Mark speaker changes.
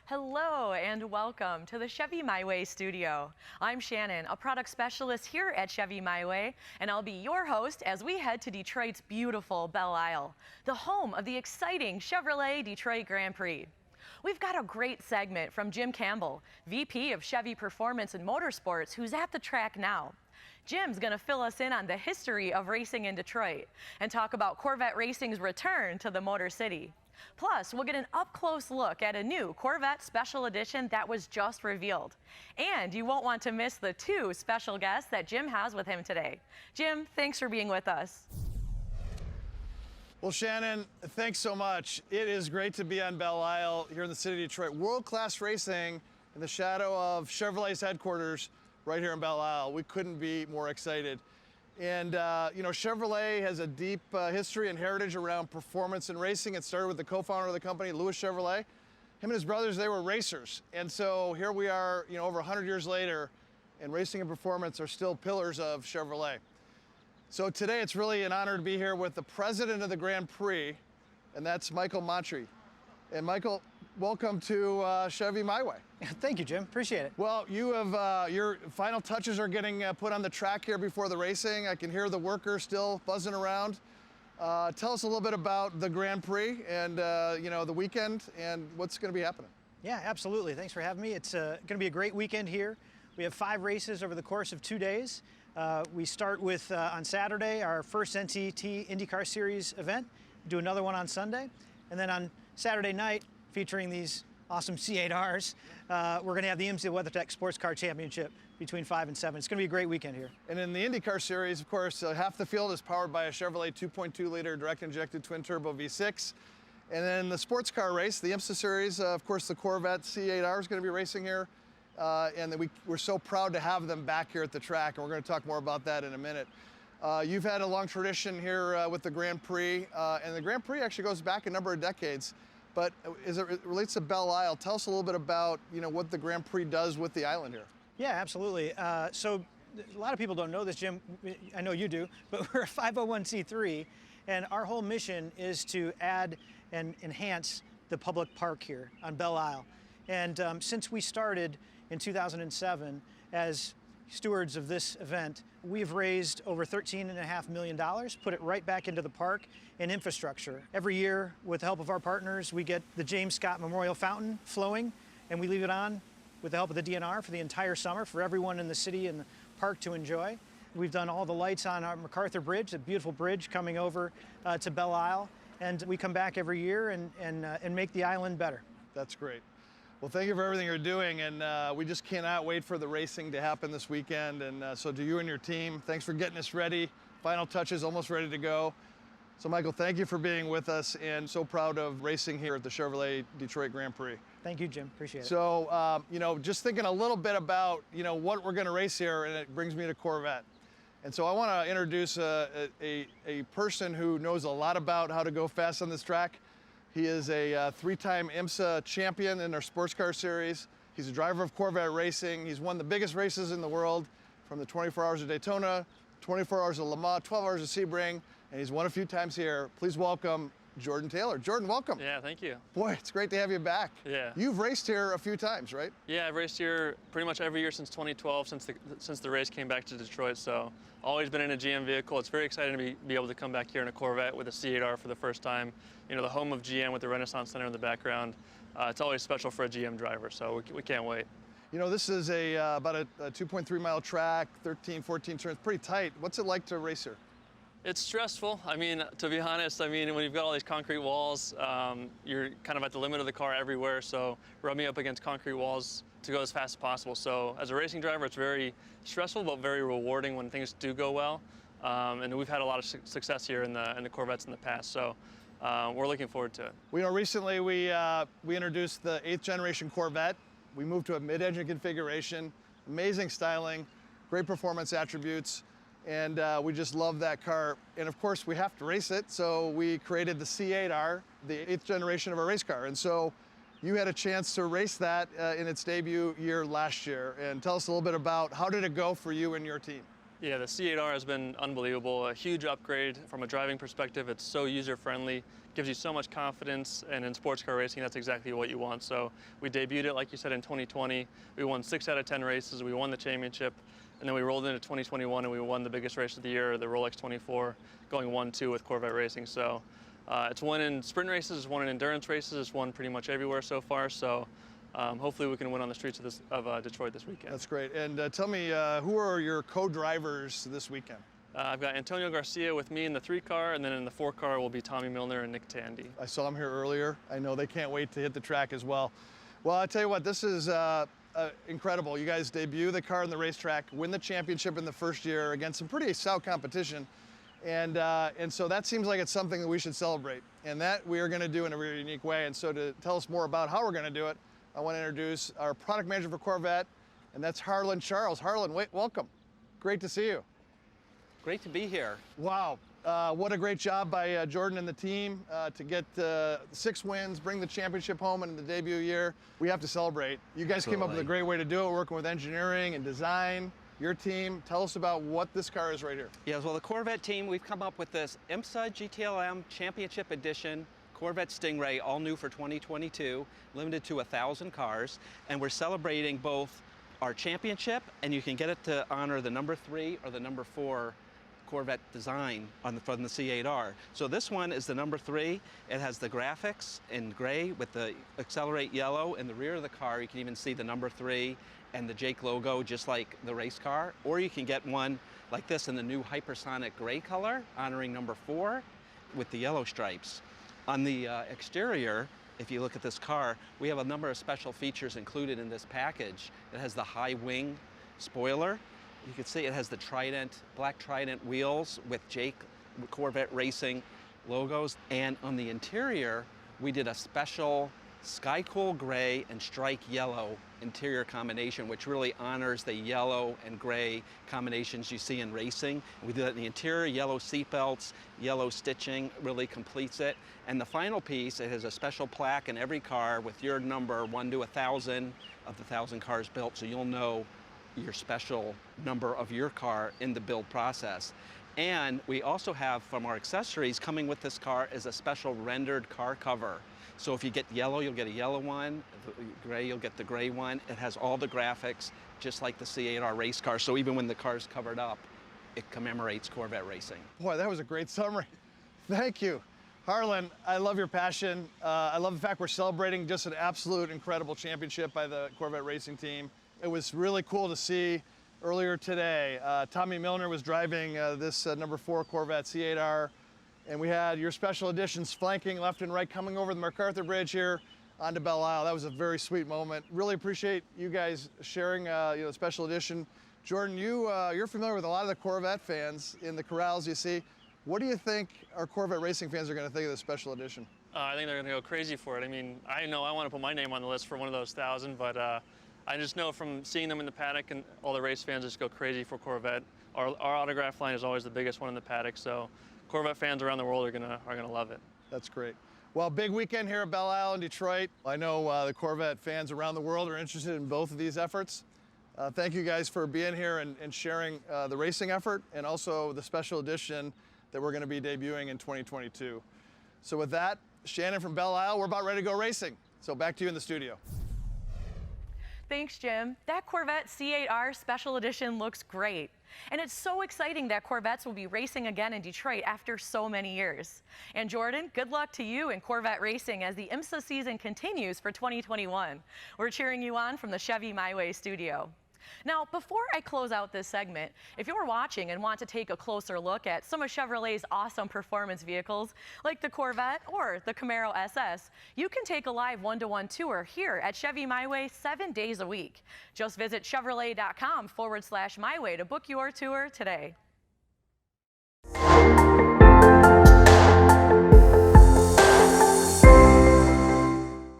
Speaker 1: Hello and welcome to the Chevy My Way studio. I'm Shannon, a product specialist here at Chevy My Way, and I'll be your host as we head to Detroit's beautiful Belle Isle, the home of the exciting Chevrolet Detroit Grand Prix. We've got a great segment from Jim Campbell, VP of Chevy Performance and Motorsports, who's at the track now. Jim's going to fill us in on the history of racing in Detroit and talk about Corvette racing's return to the Motor City. Plus, we'll get an up-close look at a new Corvette Special Edition that was just revealed. And you won't want to miss the two special guests that Jim has with him today. Jim, thanks for being with us.
Speaker 2: Well, Shannon, thanks so much. It is great to be on Belle Isle here in the city of Detroit. World-class racing in the shadow of Chevrolet's headquarters right here in Belle Isle. We couldn't be more excited. And, you know, Chevrolet has a deep history and heritage around performance and racing. It started with the co-founder of the company, Louis Chevrolet. Him and his brothers, they were racers. And so here we are, you know, over 100 years later, and racing and performance are still pillars of Chevrolet. So today it's really an honor to be here with the president of the Grand Prix, and that's Michael Montry. And Michael, welcome to Chevy My Way.
Speaker 3: Thank you, Jim. Appreciate it.
Speaker 2: Well, you have your final touches are getting put on the track here before the racing. I can hear the workers still buzzing around. Tell us a little bit about the Grand Prix and you know, the weekend and what's going to be happening.
Speaker 3: Yeah, absolutely. Thanks for having me. It's going to be a great weekend here. We have 5 races over the course of 2 days. We start with on Saturday our first NCT IndyCar Series event. Do another one on Sunday, and then on Saturday night, featuring these awesome C8Rs, we're going to have the Emsa WeatherTech Sports Car Championship between 5 and 7. It's going to be a great weekend here.
Speaker 2: And in the IndyCar Series, of course, half the field is powered by a Chevrolet 2.2-liter direct-injected twin-turbo V6. And then the sports car race, the Emsa Series, of course, the Corvette C8R is going to be racing here. And we're so proud to have them back here at the track, and we're going to talk more about that in a minute. You've had a long tradition here with the Grand Prix, and the Grand Prix actually goes back a number of decades. But as it relates to Belle Isle, tell us a little bit about, you know, what the Grand Prix does with the island here.
Speaker 3: Yeah, absolutely. So a lot of people don't know this, Jim. I know you do, but we're a 501c3, and our whole mission is to add and enhance the public park here on Belle Isle. And since we started in 2007 as stewards of this event, we've raised over $13.5 million, put it right back into the park and infrastructure. Every year, with the help of our partners, we get the James Scott Memorial Fountain flowing, and we leave it on with the help of the DNR for the entire summer for everyone in the city and the park to enjoy. We've done all the lights on our MacArthur Bridge, a beautiful bridge coming over to Belle Isle, and we come back every year and make the island better.
Speaker 2: That's great. Well, thank you for everything you're doing, and we just cannot wait for the racing to happen this weekend. And so to you and your team, thanks for getting us ready. Final touches almost ready to go. So Michael, thank you for being with us, and so proud of racing here at the Chevrolet Detroit Grand Prix.
Speaker 3: Thank you, Jim. Appreciate it.
Speaker 2: So, you know, just thinking a little bit about, you know, what we're going to race here, and it brings me to Corvette. And so I want to introduce a person who knows a lot about how to go fast on this track. He is a 3-time Emsa champion in our sports car series. He's a driver of Corvette racing. He's won the biggest races in the world, from the 24 Hours of Daytona, 24 Hours of Le Mans, 12 Hours of Sebring, and he's won a few times here. Please welcome Jordan Taylor. Jordan, welcome.
Speaker 4: Yeah, thank you.
Speaker 2: Boy, it's great to have you back.
Speaker 4: Yeah.
Speaker 2: You've raced here a few times, right?
Speaker 4: Yeah, I've raced here pretty much every year since 2012, since the race came back to Detroit. So always been in a GM vehicle. It's very exciting to be able to come back here in a Corvette with a C8R for the first time. You know, the home of GM with the Renaissance Center in the background. It's always special for a GM driver, so we can't wait.
Speaker 2: You know, this is about a 2.3 mile track, 13, 14 turns, pretty tight. What's it like to race here?
Speaker 4: It's stressful. I mean, to be honest, I mean, when you've got all these concrete walls, you're kind of at the limit of the car everywhere, so rubbing up against concrete walls to go as fast as possible. So as a racing driver, it's very stressful, but very rewarding when things do go well. And we've had a lot of success here in the Corvettes in the past, so we're looking forward to it.
Speaker 2: We know recently we introduced the 8th generation Corvette. We moved to a mid-engine configuration, amazing styling, great performance attributes. And we just love that car. And of course, we have to race it, so we created the C8R, the 8th generation of our race car. And so you had a chance to race that in its debut year last year. And tell us a little bit about how did it go for you and your team?
Speaker 4: Yeah, the C8R has been unbelievable. A huge upgrade from a driving perspective. It's so user-friendly, gives you so much confidence, and in sports car racing, that's exactly what you want. So we debuted it, like you said, in 2020. We won 6 out of 10 races. We won the championship, and then we rolled into 2021, and we won the biggest race of the year, the Rolex 24, going 1-2 with Corvette racing. So it's won in sprint races, it's won in endurance races, it's won pretty much everywhere so far. So hopefully we can win on the streets of Detroit this weekend.
Speaker 2: That's great. And tell me, who are your co-drivers this weekend?
Speaker 4: I've got Antonio Garcia with me in the 3 car, and then in the 4 car will be Tommy Milner and Nick Tandy.
Speaker 2: I saw them here earlier. I know they can't wait to hit the track as well. Well, I tell you what, this is incredible. You guys debut the car in the racetrack, win the championship in the first year against some pretty stout competition. And so that seems like it's something that we should celebrate, and that we are going to do in a very unique way. And so to tell us more about how we're going to do it, I want to introduce our product manager for Corvette, and that's Harlan Charles. Harlan, welcome. Great to see you.
Speaker 5: Great to be here.
Speaker 2: Wow, what a great job by Jordan and the team to get 6 wins, bring the championship home in the debut year. We have to celebrate. You guys came up with a great way to do it, working with engineering and design. Your team, tell us about what this car is right here.
Speaker 5: Yeah, well, the Corvette team, we've come up with this Emsa Gtlm Championship Edition Corvette Stingray, all new for 2022, limited to 1,000 cars, and we're celebrating both our championship, and you can get it to honor the number 3 or the number 4 Corvette design from the C8R. So this one is the number 3. It has the graphics in gray with the Accelerate yellow. In the rear of the car, you can even see the number 3 and the Jake logo, just like the race car. Or you can get one like this in the new hypersonic gray color, honoring number 4 with the yellow stripes. On the exterior, if you look at this car, we have a number of special features included in this package. It has the high wing spoiler. You can see it has the black Trident wheels with Jake Corvette Racing logos. And on the interior, we did a special Sky Cool gray and strike yellow interior combination, which really honors the yellow and gray combinations you see in racing. We did that in the interior, yellow seatbelts, yellow stitching really completes it. And the final piece, it has a special plaque in every car with your number 1 to 1,000 of the 1,000 cars built, so you'll know your special number of your car in the build process. And we also have, from our accessories, coming with this car is a special rendered car cover. So if you get yellow, you'll get a yellow one. Gray, you'll get the gray one. It has all the graphics, just like the C8R race car. So even when the car's covered up, it commemorates Corvette racing.
Speaker 2: Boy, that was a great summary. Thank you. Harlan, I love your passion. I love the fact we're celebrating just an absolute incredible championship by the Corvette racing team. It was really cool to see earlier today. Tommy Milner was driving this number 4 Corvette C8R, and we had your special editions flanking left and right, coming over the MacArthur Bridge here onto Belle Isle. That was a very sweet moment. Really appreciate you guys sharing the special edition. Jordan, you're familiar with a lot of the Corvette fans in the corrals you see. What do you think our Corvette racing fans are going to think of this special edition?
Speaker 4: I think they're going to go crazy for it. I mean, I know I want to put my name on the list for one of those 1,000, but I just know from seeing them in the paddock, and all the race fans just go crazy for Corvette. Our autograph line is always the biggest one in the paddock, so Corvette fans around the world are gonna love it.
Speaker 2: That's great. Well, big weekend here at Belle Isle in Detroit. I know the Corvette fans around the world are interested in both of these efforts. Thank you guys for being here and sharing the racing effort, and also the special edition that we're going to be debuting in 2022. So with that, Shannon from Belle Isle, we're about ready to go racing. So back to you in the studio.
Speaker 1: Thanks, Jim. That Corvette C8R Special Edition looks great. And it's so exciting that Corvettes will be racing again in Detroit after so many years. And Jordan, good luck to you in Corvette racing as the Emsa season continues for 2021. We're cheering you on from the Chevy My Way studio. Now, before I close out this segment, if you're watching and want to take a closer look at some of Chevrolet's awesome performance vehicles, like the Corvette or the Camaro SS, you can take a live one-to-one tour here at Chevy My Way 7 days a week. Just visit Chevrolet.com/MyWay to book your tour today.